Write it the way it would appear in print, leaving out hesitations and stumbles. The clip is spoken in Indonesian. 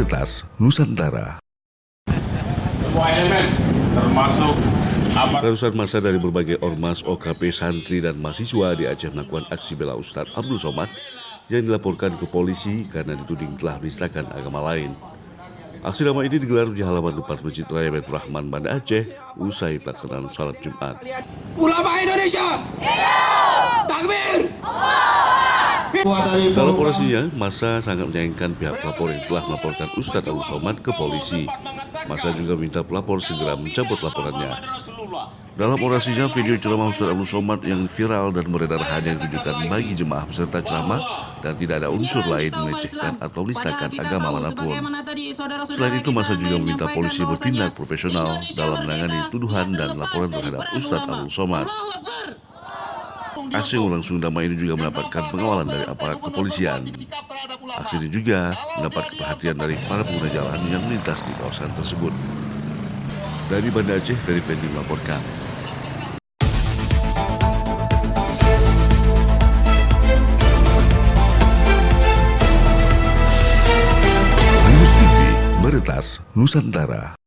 Meretas, Nusantara. Semua elemen termasuk Ratusan massa dari berbagai ormas, OKP, santri, dan mahasiswa di Aceh melakukan aksi bela Ustadz Abdul Somad yang dilaporkan ke polisi karena dituding telah menistakan agama lain. Aksi damai ini digelar di halaman depan Masjid Raya Baitur Rahman, Banda Aceh, usai pelaksanaan salat Jumat. Ulama Indonesia, hidup! Takbir! Dalam orasinya, massa sangat menyayangkan pihak pelapor yang telah melaporkan Ustadz Abdul Somad ke polisi. Massa juga minta pelapor segera mencabut laporannya. Dalam orasinya, video ceramah Ustadz Abdul Somad yang viral dan beredar hanya ditujukan bagi jemaah peserta ceramah dan tidak ada unsur lain melecehkan atau menistakan agama manapun. Selain itu, massa juga meminta polisi bertindak profesional dalam menangani tuduhan dan laporan terhadap Ustadz Abdul Somad. Aksi berlangsung damai ini juga mendapatkan pengawalan dari aparat kepolisian. Aksi ini juga mendapat perhatian dari para pengguna jalan yang melintas di kawasan tersebut. Dari Banda Aceh, Ferry Fendi melaporkan. News TV, Meretas, Nusantara.